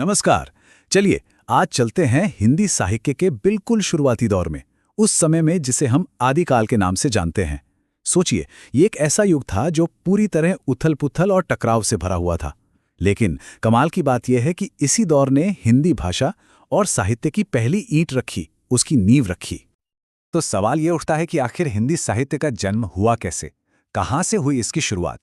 नमस्कार। चलिए आज चलते हैं हिंदी साहित्य के बिल्कुल शुरुआती दौर में, उस समय में जिसे हम आदिकाल के नाम से जानते हैं। सोचिए, ये एक ऐसा युग था जो पूरी तरह उथल-पुथल और टकराव से भरा हुआ था। लेकिन कमाल की बात यह है कि इसी दौर ने हिंदी भाषा और साहित्य की पहली ईंट रखी, उसकी नींव रखी। तो सवाल ये उठता है कि आखिर हिंदी साहित्य का जन्म हुआ कैसे? कहाँ से हुई इसकी शुरुआत?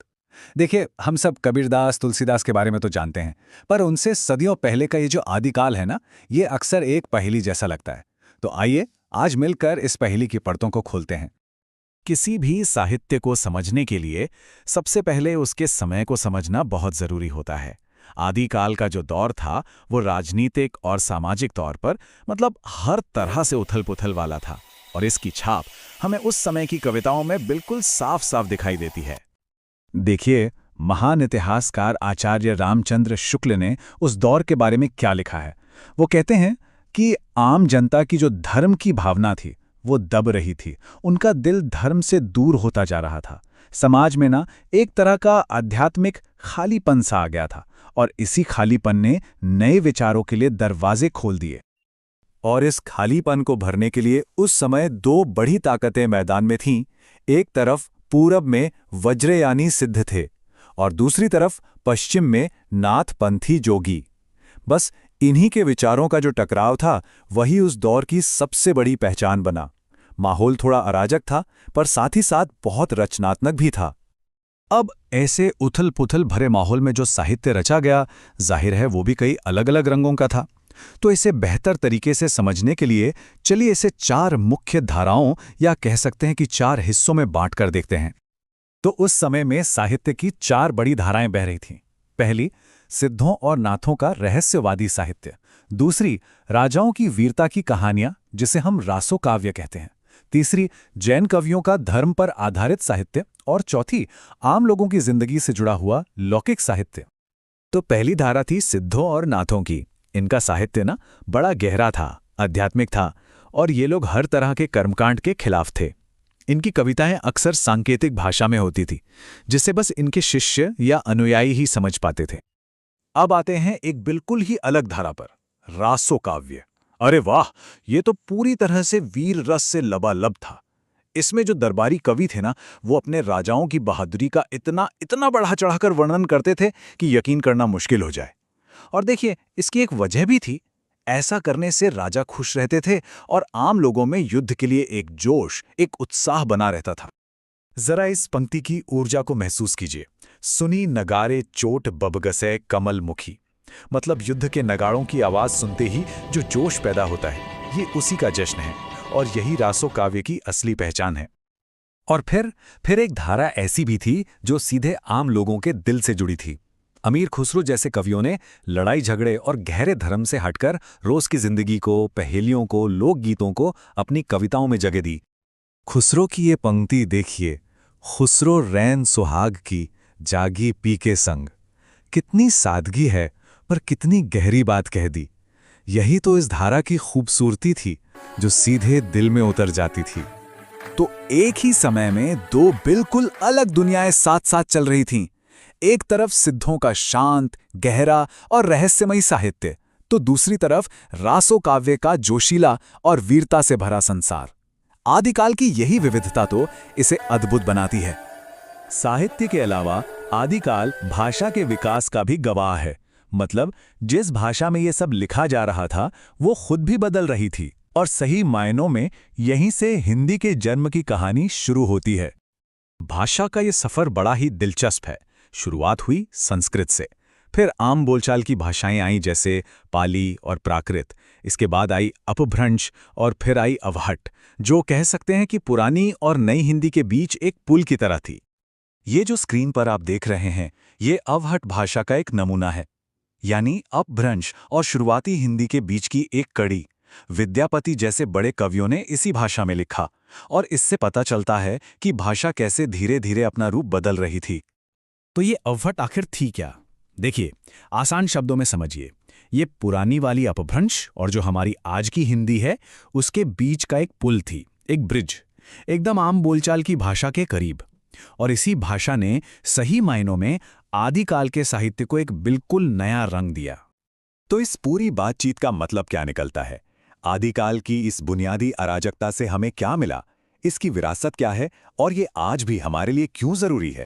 देखिए, हम सब कबीरदास, तुलसीदास के बारे में तो जानते हैं, पर उनसे सदियों पहले का ये जो आदिकाल है ना, ये अक्सर एक पहेली जैसा लगता है। तो आइए आज मिलकर इस पहेली की परतों को खोलते हैं। किसी भी साहित्य को समझने के लिए सबसे पहले उसके समय को समझना बहुत जरूरी होता है। आदिकाल का जो दौर था वो राजनीतिक और सामाजिक तौर पर हर तरह से उथल-पुथल वाला था, और इसकी छाप हमें उस समय की कविताओं में बिल्कुल साफ साफ दिखाई देती है। देखिए, महान इतिहासकार आचार्य रामचंद्र शुक्ल ने उस दौर के बारे में क्या लिखा है। वो कहते हैं कि आम जनता की जो धर्म की भावना थी वो दब रही थी। उनका दिल धर्म से दूर होता जा रहा था। समाज में ना एक तरह का आध्यात्मिक खालीपन सा आ गया था, और इसी खालीपन ने नए विचारों के लिए दरवाजे खोल दिए। और इस खालीपन को भरने के लिए उस समय दो बड़ी ताकतें मैदान में थीं। एक तरफ पूरब में वज्रयानी सिद्ध थे, और दूसरी तरफ पश्चिम में नाथपंथी जोगी। बस इन्हीं के विचारों का जो टकराव था वही उस दौर की सबसे बड़ी पहचान बना। माहौल थोड़ा अराजक था, पर साथ ही साथ बहुत रचनात्मक भी था। अब ऐसे उथल-पुथल भरे माहौल में जो साहित्य रचा गया, जाहिर है वो भी कई अलग-अलग रंगों का था। तो इसे बेहतर तरीके से समझने के लिए चलिए इसे चार मुख्य धाराओं, या कह सकते हैं कि चार हिस्सों में बांटकर देखते हैं। तो उस समय में साहित्य की चार बड़ी धाराएं बह रही थीं। पहली, सिद्धों और नाथों का रहस्यवादी साहित्य। दूसरी, राजाओं की वीरता की कहानियां, जिसे हम रासो काव्य कहते हैं। तीसरी, जैन कवियों का धर्म पर आधारित साहित्य। और चौथी, आम लोगों की जिंदगी से जुड़ा हुआ लौकिक साहित्य। तो पहली धारा थी सिद्धों और नाथों की। इनका साहित्य ना बड़ा गहरा था, आध्यात्मिक था, और ये लोग हर तरह के कर्मकांड के खिलाफ थे। इनकी कविताएं अक्सर सांकेतिक भाषा में होती थी, जिसे बस इनके शिष्य या अनुयायी ही समझ पाते थे। अब आते हैं एक बिल्कुल ही अलग धारा पर, रासो काव्य। अरे वाह, ये तो पूरी तरह से वीर रस से लबालब था। इसमें जो दरबारी कवि थे ना, वो अपने राजाओं की बहादुरी का इतना इतना बढ़ा चढ़ाकर वर्णन करते थे कि यकीन करना मुश्किल हो जाए। और देखिए, इसकी एक वजह भी थी। ऐसा करने से राजा खुश रहते थे, और आम लोगों में युद्ध के लिए एक जोश, एक उत्साह बना रहता था। जरा इस पंक्ति की ऊर्जा को महसूस कीजिए। सुनी नगारे चोट बबगसे कमल मुखी। मतलब युद्ध के नगाड़ों की आवाज सुनते ही जो जोश पैदा होता है, ये उसी का जश्न है, और यही रासो काव्य की असली पहचान है। और फिर एक धारा ऐसी भी थी जो सीधे आम लोगों के दिल से जुड़ी थी। अमीर खुसरो जैसे कवियों ने लड़ाई झगड़े और गहरे धर्म से हटकर रोज की जिंदगी को, पहेलियों को, लोकगीतों को अपनी कविताओं में जगह दी। खुसरो की ये पंक्ति देखिए, खुसरो रैन सुहाग की जागी पी के संग। कितनी सादगी है, पर कितनी गहरी बात कह दी। यही तो इस धारा की खूबसूरती थी, जो सीधे दिल में उतर जाती थी। तो एक ही समय में दो बिल्कुल अलग दुनियाएं साथ साथ चल रही थीं। एक तरफ सिद्धों का शांत, गहरा और रहस्यमयी साहित्य, तो दूसरी तरफ रासो काव्य का जोशीला और वीरता से भरा संसार। आदिकाल की यही विविधता तो इसे अद्भुत बनाती है। साहित्य के अलावा आदिकाल भाषा के विकास का भी गवाह है। मतलब जिस भाषा में ये सब लिखा जा रहा था, वो खुद भी बदल रही थी, और सही मायनों में यहीं से हिंदी के जन्म की कहानी शुरू होती है। भाषा का ये सफर बड़ा ही दिलचस्प है। शुरुआत हुई संस्कृत से, फिर आम बोलचाल की भाषाएं आईं, जैसे पाली और प्राकृत। इसके बाद आई अपभ्रंश, और फिर आई अवहट, जो कह सकते हैं कि पुरानी और नई हिंदी के बीच एक पुल की तरह थी। ये जो स्क्रीन पर आप देख रहे हैं, ये अवहट भाषा का एक नमूना है, यानी अपभ्रंश और शुरुआती हिंदी के बीच की एक कड़ी। विद्यापति जैसे बड़े कवियों ने इसी भाषा में लिखा, और इससे पता चलता है कि भाषा कैसे धीरे धीरे अपना रूप बदल रही थी। तो ये अवहट आखिर थी क्या? देखिए, आसान शब्दों में समझिए। ये पुरानी वाली अपभ्रंश और जो हमारी आज की हिंदी है, उसके बीच का एक पुल थी, एक ब्रिज, एकदम आम बोलचाल की भाषा के करीब। और इसी भाषा ने सही मायनों में आदिकाल के साहित्य को एक बिल्कुल नया रंग दिया। तो इस पूरी बातचीत का मतलब क्या निकलता है? आदिकाल की इस बुनियादी अराजकता से हमें क्या मिला? इसकी विरासत क्या है और ये आज भी हमारे लिए क्यों जरूरी है?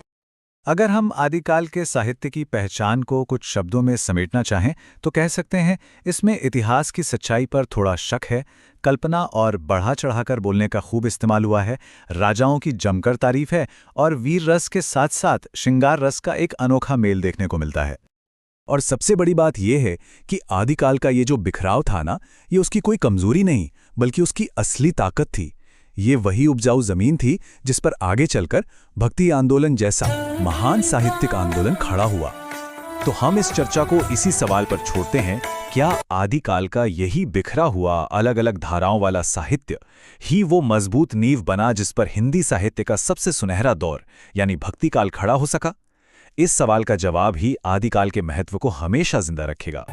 अगर हम आदिकाल के साहित्य की पहचान को कुछ शब्दों में समेटना चाहें तो कह सकते हैं, इसमें इतिहास की सच्चाई पर थोड़ा शक है, कल्पना और बढ़ा चढ़ाकर बोलने का खूब इस्तेमाल हुआ है, राजाओं की जमकर तारीफ है और वीर रस के साथ साथ श्रृंगार रस का एक अनोखा मेल देखने को मिलता है। और सबसे बड़ी बात यह है कि आदिकाल का ये जो बिखराव था ना, ये उसकी कोई कमजोरी नहीं बल्कि उसकी असली ताकत थी। ये वही उपजाऊ जमीन थी जिस पर आगे चलकर भक्ति आंदोलन जैसा महान साहित्यिक आंदोलन खड़ा हुआ। तो हम इस चर्चा को इसी सवाल पर छोड़ते हैं, क्या आदिकाल का यही बिखरा हुआ अलग अलग धाराओं वाला साहित्य ही वो मजबूत नींव बना जिस पर हिंदी साहित्य का सबसे सुनहरा दौर यानी भक्तिकाल खड़ा हो सका? इस सवाल का जवाब ही आदिकाल के महत्व को हमेशा जिंदा रखेगा।